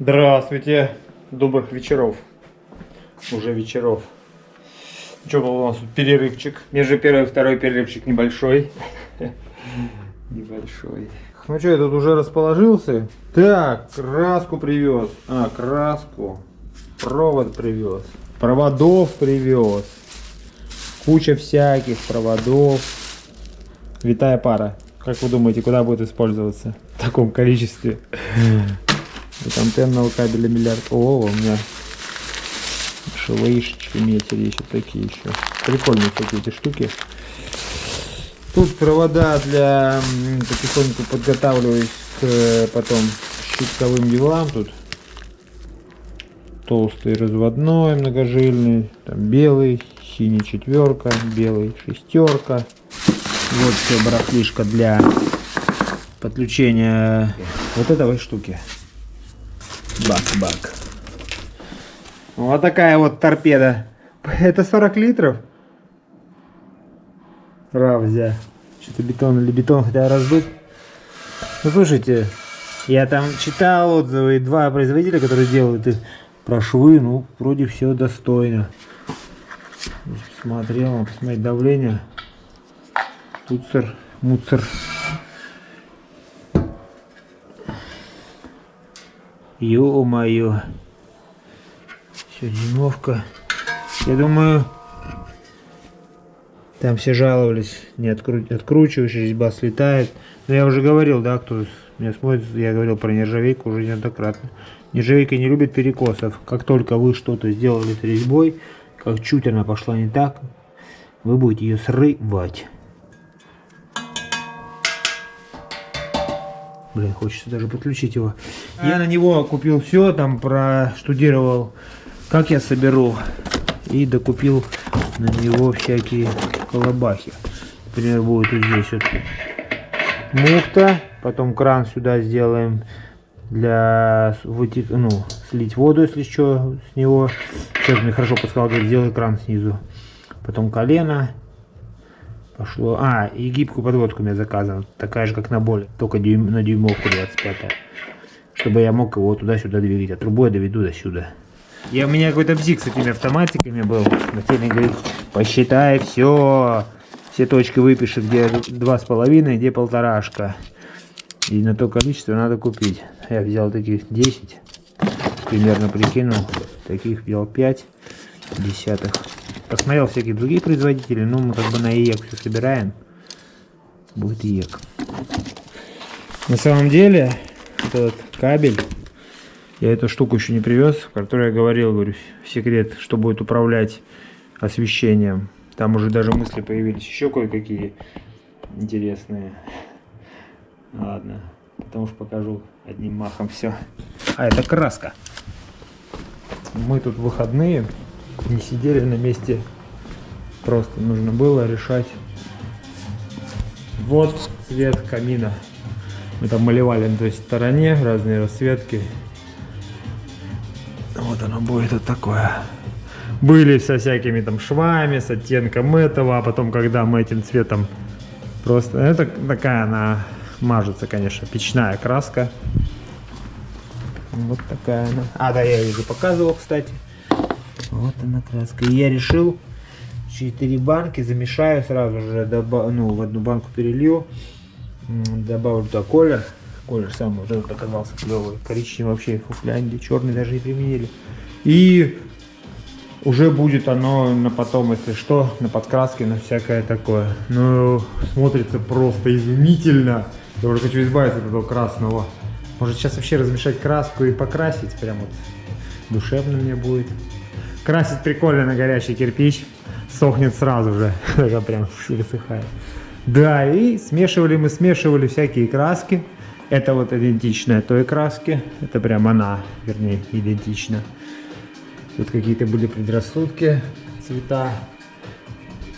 Здравствуйте, добрых вечеров. Уже вечеров. Что был у нас тут перерывчик? Между первый и второй перерывчик небольшой. Небольшой. Ну что, я тут уже расположился. Так, краску привез. Краску. Провод привез. Проводов привез. Куча всяких проводов. Витая пара. Как вы думаете, куда будет использоваться в таком количестве? От антенного кабеля миллиард. О, у меня швейшечки метили еще такие еще. Прикольные такие эти штуки. Тут провода для... Потихоньку подготавливаюсь к потом щитковым делам. Тут толстый разводной, многожильный. Там белый, синий четверка, белый шестерка. Вот все барахлишко для подключения вот этой штуки. Бак. Вот такая вот торпеда. Это 40 литров. Равзя. Что-то бетон или бетон, хотя раздут. Ну слушайте, я там читал отзывы, два производителя, которые делают их про швы, ну вроде все достойно. Смотрел, посмотреть давление. Туцер, муцер. Ё-моё. Все, дюймовка. Я думаю, там все жаловались, не откручиваешь, резьба слетает. Но я уже говорил, да, кто меня смотрит, я говорил про нержавейку уже неоднократно. Нержавейка не любит перекосов. Как только вы что-то сделали с резьбой, как чуть она пошла не так, вы будете ее срывать. Блин, хочется даже подключить его. Я на него купил все, там проштудировал, как я соберу. И докупил на него всякие колобахи. Например, будет вот здесь вот муфта. Потом кран сюда сделаем для слить воду, если что, с него. Человек мне хорошо подсказал, говорит, сделай кран снизу. Потом колено. Пошло. И гибкую подводку мне заказано. Такая же, как на боле. Только на дюймовку 25. Чтобы я мог его туда-сюда двигать. А трубой я доведу до сюда. У меня какой-то бзик с этими автоматиками был. Нательный говорит, посчитай все точки выпиши, где 2,5, где 1,5. И на то количество надо купить. Я взял таких 10. Примерно прикинул. Таких взял 5 десятых. Посмотрел всяких других производителей, но мы как бы на ИЕК все собираем. Будет ИЕК. На самом деле, этот кабель, я эту штуку еще не привез, про которую я говорю, секрет, что будет управлять освещением. Там уже даже мысли появились, еще кое-какие интересные. Ладно, потому что покажу одним махом все. Это краска. Мы тут в выходные не сидели на месте, просто нужно было решать. Вот цвет камина. Мы там малевали на той стороне разные расцветки. Вот оно будет вот такое. Были со всякими там швами, с оттенком этого, а потом, когда мы этим цветом просто... Это такая она мажется, конечно, печная краска. Вот такая она. Да, я ее уже показывал, кстати. Вот она краска. И я решил 4 банки замешаю сразу же, в одну банку перелью, добавлю туда колер. Колер сам вот этот оказался клевый. Коричневый вообще фуфлянди, черный даже и применили. И уже будет оно на потом, если что, на подкраске, на всякое такое. Ну, смотрится просто изумительно. Я уже хочу избавиться от этого красного. Может сейчас вообще размешать краску и покрасить, прям вот душевно мне будет. Красить прикольно на горячий кирпич, сохнет сразу же, когда прям высыхает. Да, и смешивали всякие краски. Это вот идентичная той краске, это прям она, вернее, идентична. Тут какие-то были предрассудки, цвета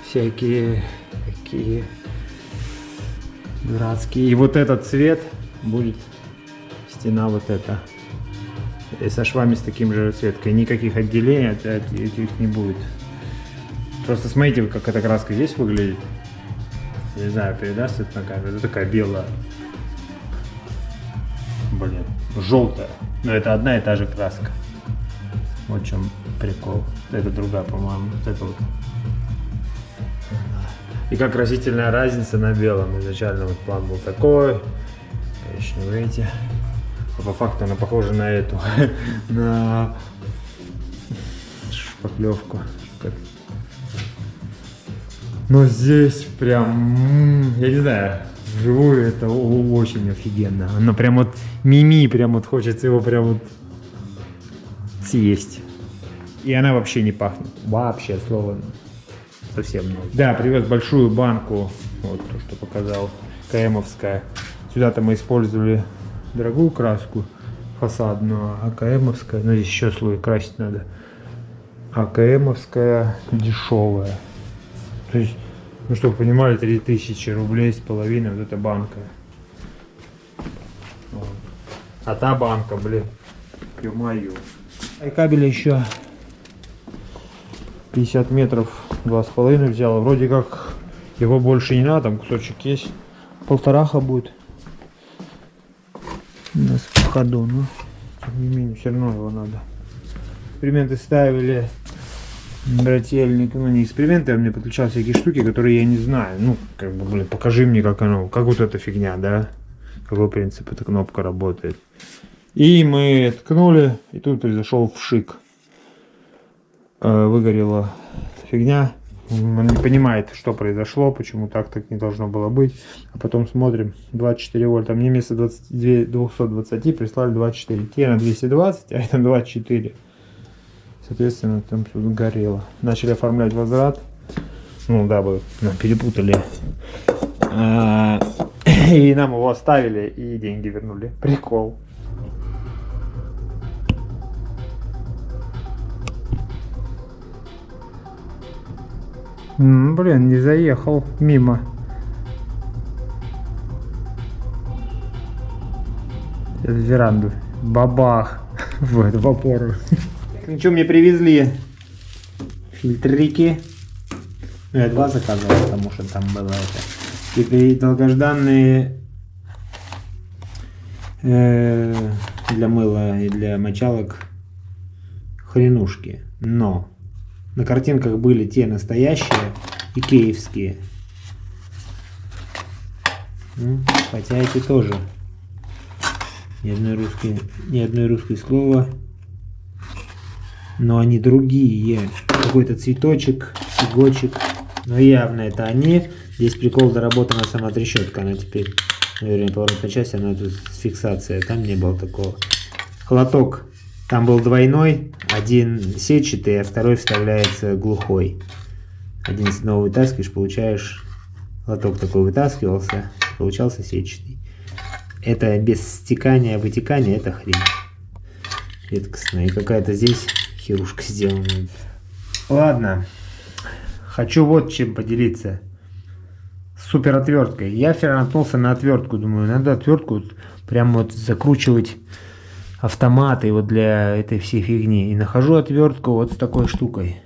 всякие такие дурацкие. И вот этот цвет будет стена вот эта. И со швами с таким же расцветкой. Никаких отделений от этих не будет. Просто смотрите, как эта краска здесь выглядит. Не знаю, передаст это на камеру. Это такая белая. Блин, желтая. Но это одна и та же краска. Вот в чем прикол. Это другая, по-моему. Вот это вот. И как разительная разница на белом. Изначально вот план был такой. Коричневый, видите. А по факту она похожа на эту. На шпаклевку. Но здесь прям, я не знаю, вживую это очень офигенно. Оно прям вот мими, прям вот хочется его прям вот съесть. И она вообще не пахнет. Вообще, слово совсем много. Да, привез большую банку, вот то, что показал, КМовская. Сюда-то мы использовали дорогую краску фасадную, а КМовская, ну здесь еще слой красить надо. А КМовская дешевая. То есть, ну что вы понимали, 3000 рублей с половиной вот эта банка. Вот. А та банка, блин, ё-моё. И кабеля еще 50 метров 2,5 взял. Вроде как его больше не надо, там кусочек есть. 1,5 будет у нас в ходу, но тем не менее все равно его надо. Эксперименты ставили. Брательник, ну не эксперименты, а мне подключал всякие штуки, которые я не знаю. Ну, как бы, блин, покажи мне, как оно, как вот эта фигня, да? Какой принцип эта кнопка работает. И мы ткнули, и тут произошел вшик. Выгорела фигня. Он не понимает, что произошло, почему так не должно было быть. А потом смотрим, 24 вольта. Мне вместо 220 прислали 24. Те на 220, а это 24. Соответственно, там все горело. Начали оформлять возврат. Ну, дабы нам перепутали. И нам его оставили, и деньги вернули. Прикол. Блин, не заехал мимо. В веранду. Бабах. В опору. Ничего, мне привезли фильтрики. Ну, я 2 заказывал, потому что там было это. И долгожданные для мыла и для мочалок хренушки. Но на картинках были те настоящие икеевские. Хотя эти тоже. Ни одной русской слова. Но они другие. Какой-то цветочек, фигочек. Но явно это они. Здесь прикол, доработана сама трещотка. Она теперь, наверное, поворотная часть, она тут с фиксацией. Там не было такого. Холоток. Там был двойной. Один сетчатый, а второй вставляется глухой. Один с одного вытаскиваешь, получаешь... Лоток такой вытаскивался, получался сетчатый. Это без стекания, вытекания, это хрень. Редкостная. И какая-то здесь херушка сделана. Ладно. Хочу вот чем поделиться. Супер отверткой. Я вчера наткнулся на отвертку. Думаю, надо отвертку вот прям вот закручивать автоматы вот для этой всей фигни. И нахожу отвертку вот с такой штукой.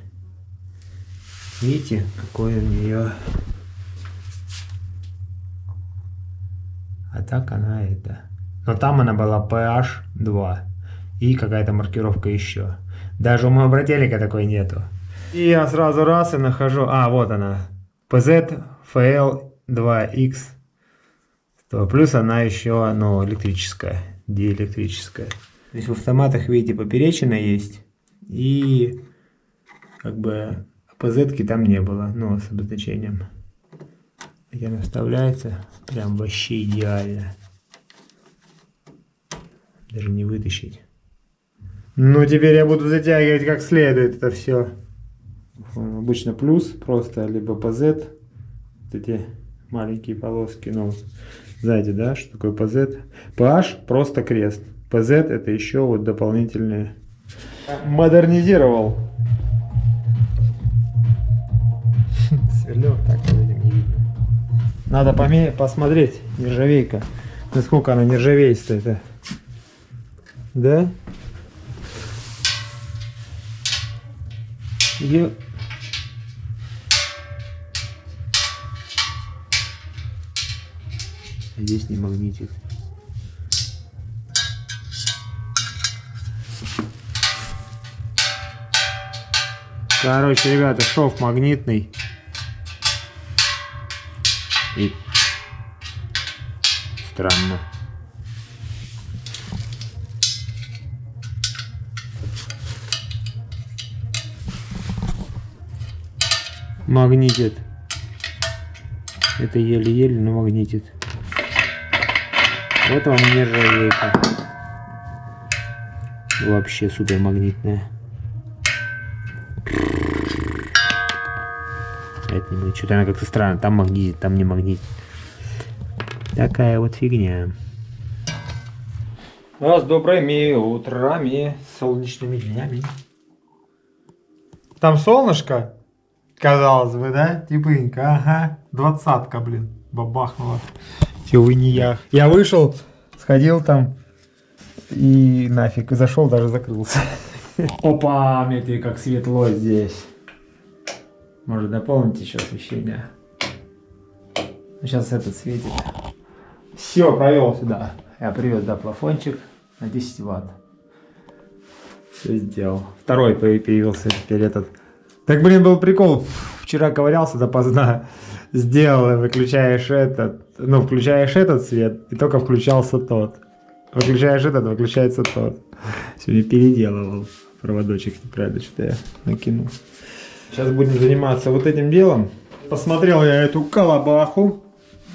Видите, какой у нее... А так она это. Но там она была PH2. И какая-то маркировка еще. Даже у моего брателика такой нету. И я сразу раз и нахожу. А, вот она. PZ-FL2X. Плюс она еще, ну, электрическая. Диэлектрическая. То есть в автоматах, видите, поперечина есть. И как бы PZ-ки там не было. Ну, с обозначением. И она вставляется. Прям вообще идеально. Даже не вытащить. Ну, теперь я буду затягивать как следует это все. Обычно плюс просто, либо PZ. Вот эти маленькие полоски. Ну, сзади, да, что такое PZ? PH просто крест. PZ это еще вот дополнительные. Модернизировал. Сверлил, так не видно. Надо посмотреть, нержавейка. Насколько она нержавеет-то это. Да? Ее... Здесь не магнитит. Короче, ребята, шов магнитный. И странно. Магнитит. Это еле-еле, но магнитит. Вот вам нержавейка. Вообще супер магнитная. Это не что-то она как-то странно. Там магнитит, там не магнитит. Такая вот фигня. А с добрыми утрами, солнечными днями. Там солнышко, казалось бы, да? Типынько, ага. 20-ка, блин, бабахнула. Тювыньях. Я вышел, сходил там и нафиг, зашел, даже закрылся. Опа, смотри, как светло здесь. Может дополнить еще освещение? Сейчас этот светит. Все, провел сюда. Я привез, да, плафончик на 10 ватт. Все сделал. Второй появился теперь этот. Так, блин, был прикол. Вчера ковырялся допоздна. Сделал, выключаешь этот. Ну, включаешь этот свет, и только включался тот. Выключаешь этот, выключается тот. Сегодня переделывал. Проводочек неправильно что-то я накинул. Сейчас будем заниматься вот этим делом. Посмотрел я эту колобаху.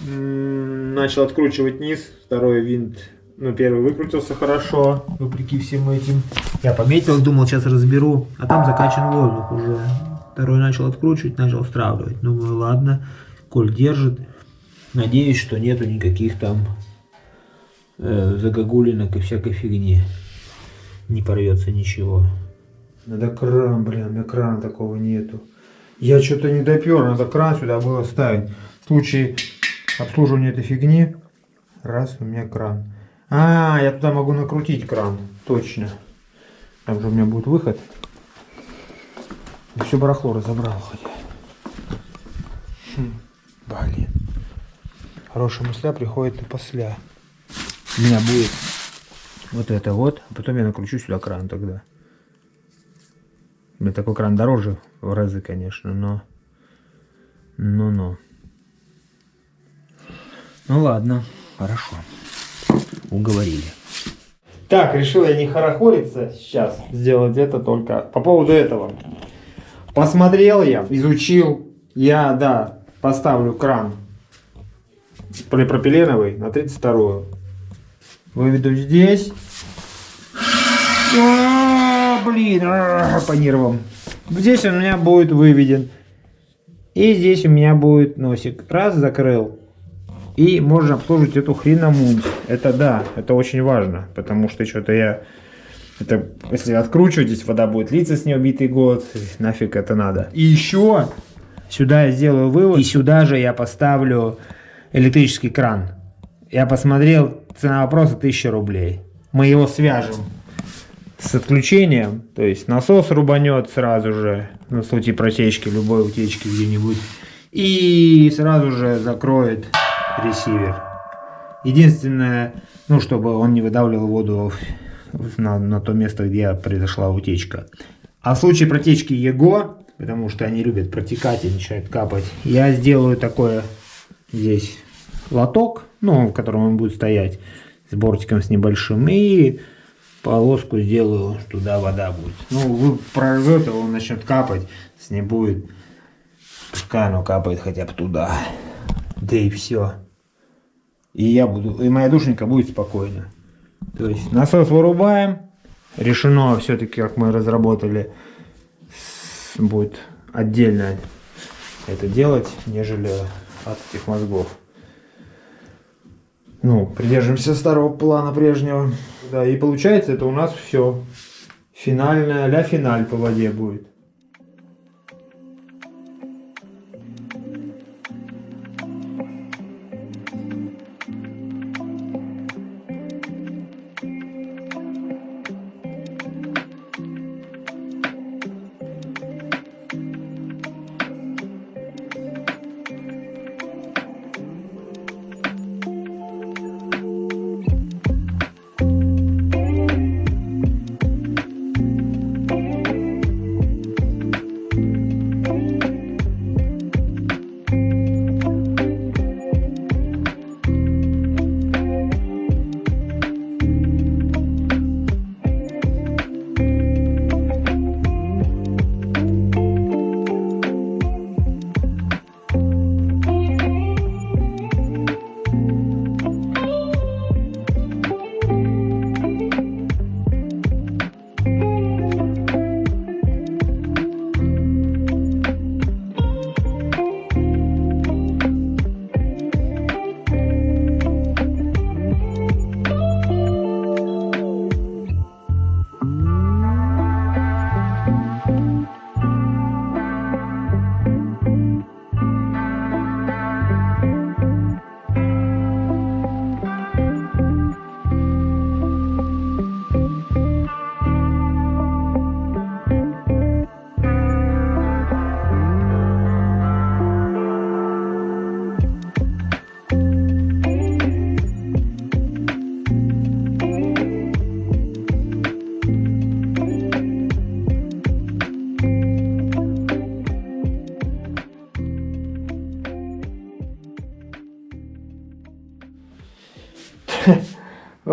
Начал откручивать низ. Второй винт. Ну, первый выкрутился хорошо. Вопреки всем этим. Я пометил, думал, сейчас разберу. А там закачан воздух уже. Второй начал откручивать, начал стравливать. Думаю, ладно. Коль держит. Надеюсь, что нету никаких там загогулинок и всякой фигни. Не порвется ничего. Надо кран, блин, у меня крана такого нету. Я что-то не допер, надо кран сюда было ставить. В случае обслуживания этой фигни, раз, у меня кран. А, я туда могу накрутить кран, точно. Там же у меня будет выход. Все барахло разобрал хотя. Блин. Хорошая мысля приходит и после. У меня будет вот это вот, а потом я накручу сюда кран тогда. У меня такой кран дороже в разы, конечно, но... Ну ладно, хорошо. Уговорили. Так, решил я не хорохориться сейчас, сделать это только по поводу этого. Посмотрел я, изучил. Я, да, поставлю кран полипропиленовый на 32-ю. Выведу здесь. Блин, по нервам. Здесь он у меня будет выведен. И здесь у меня будет носик. Раз, закрыл. И можно обслуживать эту хреномунь. Это да, это очень важно. Потому что что-то я... Это, если откручивать, здесь вода будет литься с нее битый год. Нафиг это надо. И еще сюда я сделаю вывод. И сюда же я поставлю электрический кран. Я посмотрел, цена вопроса 1000 рублей. Мы его свяжем с отключением. То есть насос рубанет сразу же. На случай протечки, любой утечки где-нибудь. И сразу же закроет ресивер. Единственное, ну, чтобы он не выдавливал воду на то место, где произошла утечка. А в случае протечки ЕГО, потому что они любят протекать и начинают капать, я сделаю такое здесь лоток, ну, в котором он будет стоять с бортиком с небольшим, и полоску сделаю, туда вода будет. Ну, прорвет его, он начнет капать, с ней будет, пускай оно капает хотя бы туда. Да и все. И я буду, и моя душенька будет спокойна. То есть насос вырубаем. Решено все-таки, как мы разработали, будет отдельно это делать, нежели от этих мозгов. Ну, придерживаемся старого плана прежнего. Да, и получается, это у нас все. Финальная, ля финаль по воде будет.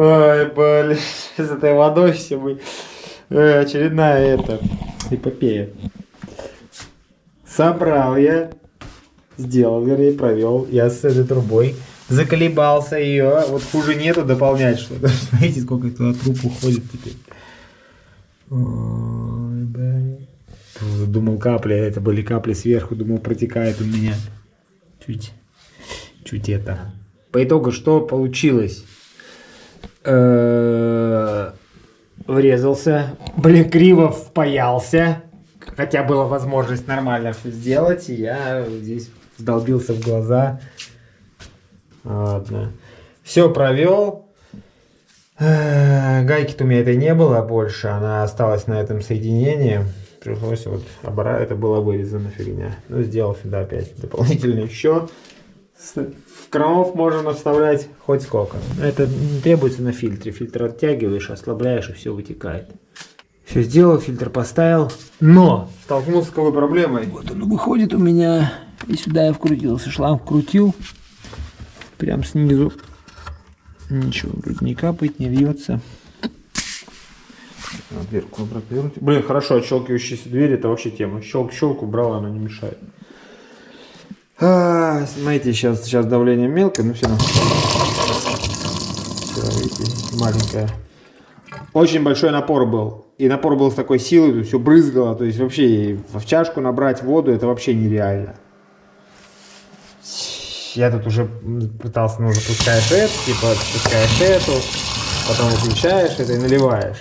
Ой, блин, с этой водой все мы... очередная эпопея. Собрал я, сделал, вернее, провел я с этой трубой. Заколебался ее, вот хуже нету дополнять что-то. Смотрите, сколько туда труб уходит теперь. Ой, блин. Думал, капли, это были капли сверху, думал, протекает у меня. Чуть это. По итогу, что получилось? Врезался, блин, криво впаялся. Хотя была возможность нормально все сделать, и я здесь вдолбился в глаза. Ладно. Все провел. Гайки-то у меня этой не было больше, она осталась на этом соединении. Пришлось вот это была вырезана фигня. Ну, сделал сюда опять дополнительно еще. В кранов можно вставлять хоть сколько. Это не требуется на фильтре. Фильтр оттягиваешь, ослабляешь, и все вытекает. Все сделал, фильтр поставил. Но столкнулся с какой проблемой. Вот он выходит у меня. И сюда я вкрутился. Шланг вкрутил. Прям снизу. Ничего вроде не капает, не льется. Дверку обратно. Блин, хорошо, отщелкивающиеся двери, это вообще тема. Щелк убрала, она не мешает. Смотрите, сейчас давление мелкое, но все равно. Видите, маленькое. Очень большой напор был. И напор был с такой силой, все брызгало. То есть вообще в чашку набрать воду это вообще нереально. Я тут уже пытался, ну, запускаешь это, типа запускаешь эту, потом выключаешь это и наливаешь.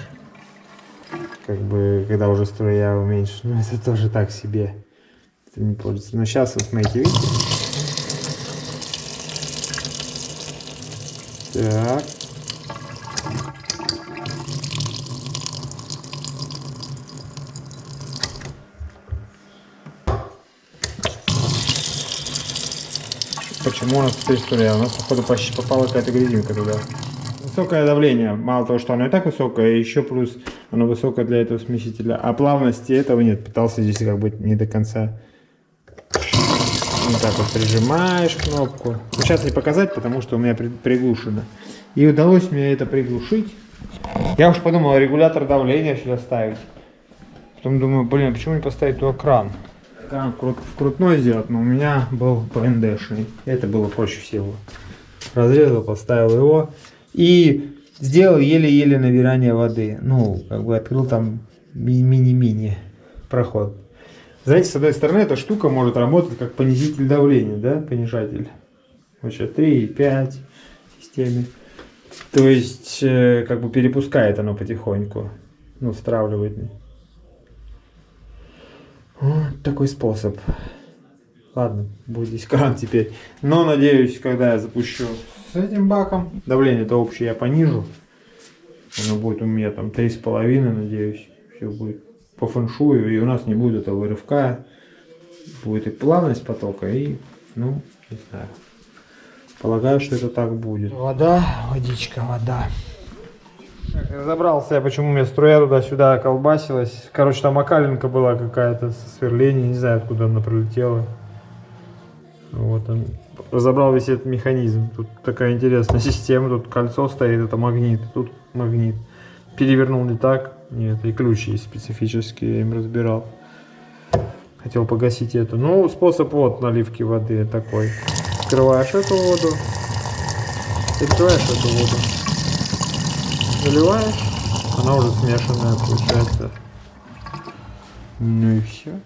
Как бы, когда уже струя уменьшена, ну, это тоже так себе. Это не пользуется. Но сейчас, вот смотрите, видите? Так. Почему у нас теперь струя? У нас, походу, почти попала какая-то грязинка туда. Высокое давление. Мало того, что оно и так высокое, еще плюс оно высокое для этого смесителя. А плавности этого нет. Пытался здесь как бы не до конца. Вот так вот прижимаешь кнопку. Ну, сейчас не показать, потому что у меня приглушено. И удалось мне это приглушить. Я уж подумал, регулятор давления сюда ставить. Потом думаю, блин, почему не поставить туда кран? Кран вкрутной сделать, но у меня был ПНДшный. Это было проще всего. Разрезал, поставил его. И сделал еле-еле набирание воды. Ну, как бы открыл там мини-мини проход. Знаете, с одной стороны, эта штука может работать как понизитель давления, да, понижатель. Вот сейчас 3,5 в системе. То есть, как бы перепускает оно потихоньку. Ну, стравливает. Вот такой способ. Ладно, будет здесь кран теперь. Но, надеюсь, когда я запущу с этим баком, давление-то общее я понижу. Оно будет у меня там 3,5, надеюсь. Все будет по фэншую, и у нас не будет этого рывка. Будет и плавность потока, и, ну, не знаю. Полагаю, что это так будет. Вода, водичка, вода. Так, разобрался я, почему у меня струя туда-сюда колбасилась. Короче, там окалинка была какая-то со сверлением, не знаю, откуда она пролетела. Вот он. Разобрал весь этот механизм. Тут такая интересная система. Тут кольцо стоит, это магнит. Тут магнит. Перевернул не так. Нет, и ключи есть специфические, я им разбирал. Хотел погасить это. Ну, способ вот наливки воды такой. Открываешь эту воду. Открываешь эту воду. Заливаешь. Она уже смешанная получается. Ну и все.